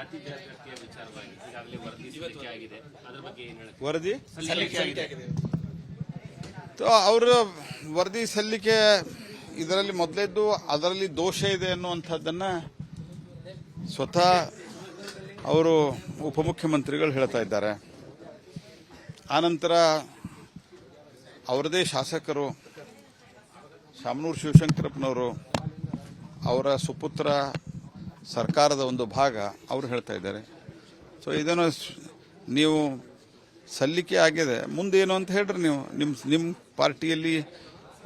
ಜಾತಿ ಜನಗಣತಿಯ ವಿಚಾರವಾಗಿ ಈಗಾಗಲೇ ವರದಿ ಸಲ್ಲಿಕೆ ಆಗಿದೆ, ಅದರ ಬಗ್ಗೆ ಏನು ಹೇಳಕ್ಕೆ? ವರದಿ ಸಲ್ಲಿಕೆ ಆಗಿದೆ. ಅವರ ವರದಿ ಸಲ್ಲಿಕೆ ಇದರಲ್ಲಿ ಮೊದಲೇದ್ದು ಅದರಲ್ಲಿ ದೋಷ ಇದೆ ಅನ್ನುವಂಥದ್ದನ್ನ ಸ್ವತಃ ಅವರು ಉಪಮುಖ್ಯಮಂತ್ರಿಗಳು ಹೇಳ್ತಾ ಇದ್ದಾರೆ. ಆನಂತರ ಅವರದೇ ಶಾಸಕರು ಶಾಮನೂರು ಶಿವಶಂಕರಪ್ಪನವರು, ಅವರ ಸುಪುತ್ರ ಸರ್ಕಾರದ ಒಂದು ಭಾಗ ಅವರು ಹೇಳ್ತಾ ಇದ್ದಾರೆ. ಸೊ ಇದನ್ನು ನೀವು ಸಲ್ಲಿಕೆ ಆಗಿದೆ, ಮುಂದೇನು ಅಂತ ಹೇಳ್ರಿ. ನೀವು ನಿಮ್ಮ ಪಾರ್ಟಿಯಲ್ಲಿ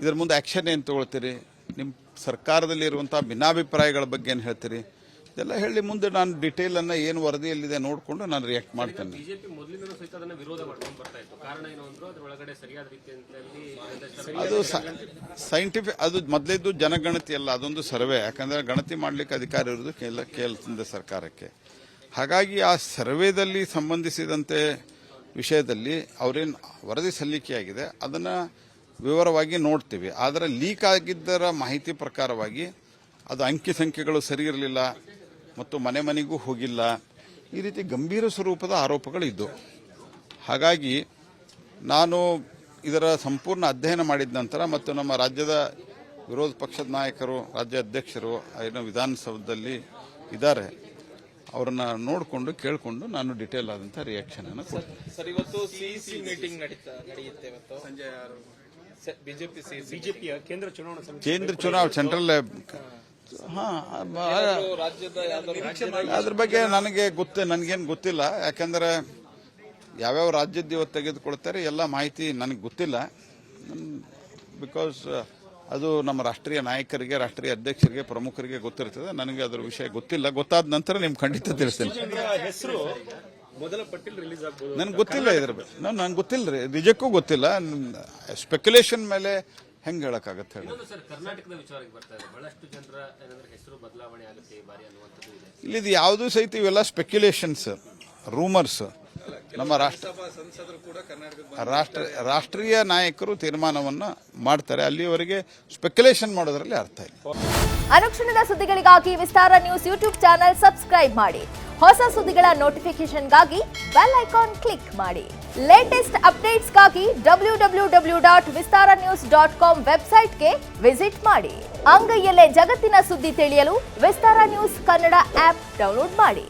ಇದರ ಮುಂದೆ ಆ್ಯಕ್ಷನ್ ಏನು ತಗೊಳ್ತೀರಿ, ನಿಮ್ಮ ಸರ್ಕಾರದಲ್ಲಿ ಇರುವಂಥ ಭಿನ್ನಾಭಿಪ್ರಾಯಗಳ ಬಗ್ಗೆ ಏನು ಹೇಳ್ತೀರಿ, ಇದೆಲ್ಲ ಹೇಳಿ. ಮುಂದೆ ನಾನು ಡೀಟೇಲನ್ನು ಏನು ವರದಿಯಲ್ಲಿದೆ ನೋಡಿಕೊಂಡು ನಾನು ರಿಯಾಕ್ಟ್ ಮಾಡ್ತೇನೆ. ಬಿಜೆಪಿ ಮೊದಲಿಂದಲೂ ಸಹಿತ ಅದನ್ನು ವಿರೋಧ ಮಾಡ್ಕೊಂಡು ಬರ್ತಾ ಇತ್ತು. ಕಾರಣ ಏನು ಅಂದ್ರೆ ಅದರೊಳಗಡೆ ಸರಿಯಾದ ರೀತಿಯಲ್ಲಿ ಅದು ಸೈಂಟಿಫಿಕ್, ಅದು ಮೊದಲೇದ್ದು ಜನಗಣತಿ ಅಲ್ಲ, ಅದೊಂದು ಸರ್ವೆ. ಯಾಕಂದರೆ ಗಣತಿ ಮಾಡಲಿಕ್ಕೆ ಅಧಿಕಾರ ಇರೋದು ಕೇಂದ್ರ ಸರ್ಕಾರಕ್ಕೆ. ಹಾಗಾಗಿ ಆ ಸರ್ವೆದಲ್ಲಿ ಸಂಬಂಧಿಸಿದಂತೆ ವಿಷಯದಲ್ಲಿ ಅವರೇನು ವರದಿ ಸಲ್ಲಿಕೆಯಾಗಿದೆ ಅದನ್ನು ವಿವರವಾಗಿ ನೋಡ್ತೀವಿ. ಆದರೆ ಲೀಕ್ ಆಗಿದ್ದರ ಮಾಹಿತಿ ಪ್ರಕಾರವಾಗಿ ಅದು ಅಂಕಿ ಸಂಖ್ಯೆಗಳು ಸರಿ ಇರಲಿಲ್ಲ ಮತ್ತು ಮನೆ ಮನೆಗೂ ಹೋಗಿಲ್ಲ, ಈ ರೀತಿ ಗಂಭೀರ ಸ್ವರೂಪದ ಆರೋಪಗಳಿದ್ದು. ಹಾಗಾಗಿ ನಾನು ಇದರ ಸಂಪೂರ್ಣ ಅಧ್ಯಯನ ಮಾಡಿದ ನಂತರ ಮತ್ತು ನಮ್ಮ ರಾಜ್ಯದ ವಿರೋಧ ಪಕ್ಷದ ನಾಯಕರು, ರಾಜ್ಯ ಅಧ್ಯಕ್ಷರು ಏನು ವಿಧಾನಸೌಧದಲ್ಲಿ ಇದ್ದಾರೆ, ಅವರನ್ನ ನೋಡಿಕೊಂಡು ಕೇಳಿಕೊಂಡು ನಾನು ಡಿಟೇಲ್ ಆದಂಥ ರಿಯಾಕ್ಷನ್ ಅನ್ನು ಕೊಡ್ತೀನಿ. ಸರ್, ಇವತ್ತು ಸಿಇಸಿ ಮೀಟಿಂಗ್ ನಡೆಯುತ್ತೆ. ಇವತ್ತು ಸಂಜೆ ಬಿಜೆಪಿಯ ಕೇಂದ್ರ ಚುನಾವಣಾ ಸೆಂಟ್ರಲ್ ಅದ್ರ ಬಗ್ಗೆ ನನಗೇನು ಗೊತ್ತಿಲ್ಲ. ಯಾಕಂದ್ರೆ ಯಾವ್ಯಾವ ರಾಜ್ಯದ ಇವತ್ತು ತೆಗೆದುಕೊಳ್ತಾರೆ ಎಲ್ಲ ಮಾಹಿತಿ ನನಗೆ ಗೊತ್ತಿಲ್ಲ. ಬಿಕಾಸ್ ಅದು ನಮ್ಮ ರಾಷ್ಟ್ರೀಯ ನಾಯಕರಿಗೆ, ರಾಷ್ಟ್ರೀಯ ಅಧ್ಯಕ್ಷರಿಗೆ, ಪ್ರಮುಖರಿಗೆ ಗೊತ್ತಿರ್ತದೆ. ನನಗೆ ಅದರ ವಿಷಯ ಗೊತ್ತಿಲ್ಲ. ಗೊತ್ತಾದ ನಂತರ ನಿಮ್ಗೆ ಖಂಡಿತ ತಿಳಿಸ್ತೇನೆ. ಹೆಸರು ಮೊದಲ ಪಟ್ಟಿಲ್ ರಿಲೀಸ್ ಆಗಬಹುದು. ನನಗೆ ಗೊತ್ತಿಲ್ಲ ಇದ್ರ ಬಗ್ಗೆ, ನಂಗೆ ಗೊತ್ತಿಲ್ಲ ರೀ, ನಿಜಕ್ಕೂ ಗೊತ್ತಿಲ್ಲ. ಸ್ಪೆಕ್ಯುಲೇಷನ್ ಮೇಲೆ ಹೆಂಗೆ ಹೇಳಕ್ಕಾಗತ್ತೆ ಹೇಳಿ. ಸರ್, ಕರ್ನಾಟಕದ ವಿಚಾರಕ್ಕೆ ಬರ್ತಾ ಇದೆ. ಬಹಳಷ್ಟು ಜನರ ಏನಂದ್ರೆ ಹೆಸರು ಬದಲಾವಣೆ ಆಗುತ್ತೆ ಈ ಬಾರಿ ಅನ್ನುವಂಥದ್ದು ಇದೆ. ಇಲ್ಲಿ ಯಾವುದೂ ಸಹಿತ ಇವೆಲ್ಲ ಸ್ಪೆಕ್ಯುಲೇಷನ್ಸ್, ರೂಮರ್ಸ್. ನಮ್ಮ ರಾಷ್ಟ್ರೀಯ ನಾಯಕರು ತೀರ್ಮಾನವನ್ನ ಮಾಡ್ತಾರೆ, ಅಲ್ಲಿಯವರೆಗೆ ಸ್ಪೆಕ್ಯುಲೇಷನ್ ಮಾಡೋದ್ರಲ್ಲಿ ಅರ್ಥ ಇಲ್ಲ. ಅನುಕ್ಷಣದ ಸುದ್ದಿಗಳಿಗಾಗಿ ವಿಸ್ತಾರ ನ್ಯೂಸ್ ಯೂಟ್ಯೂಬ್ ಚಾನೆಲ್ ಸಬ್ಸ್ಕ್ರೈಬ್ ಮಾಡಿ. ಹೊಸ ಸುದ್ದಿಗಳ ನೋಟಿಫಿಕೇಶನ್ಗಾಗಿ ಬೆಲ್ ಐಕಾನ್ ಕ್ಲಿಕ್ ಮಾಡಿ. ಲೇಟೆಸ್ಟ್ ಅಪ್ಡೇಟ್ಸ್ಗಾಗಿ www.vistaranews.com ವೆಬ್ಸೈಟ್ಗೆ ವಿಸಿಟ್ ಮಾಡಿ. ಅಂಗೈಯಲ್ಲೇ ಜಗತ್ತಿನ ಸುದ್ದಿ ತಿಳಿಯಲು ವಿಸ್ತಾರ ನ್ಯೂಸ್ ಕನ್ನಡ ಆಪ್ ಡೌನ್ಲೋಡ್ ಮಾಡಿ.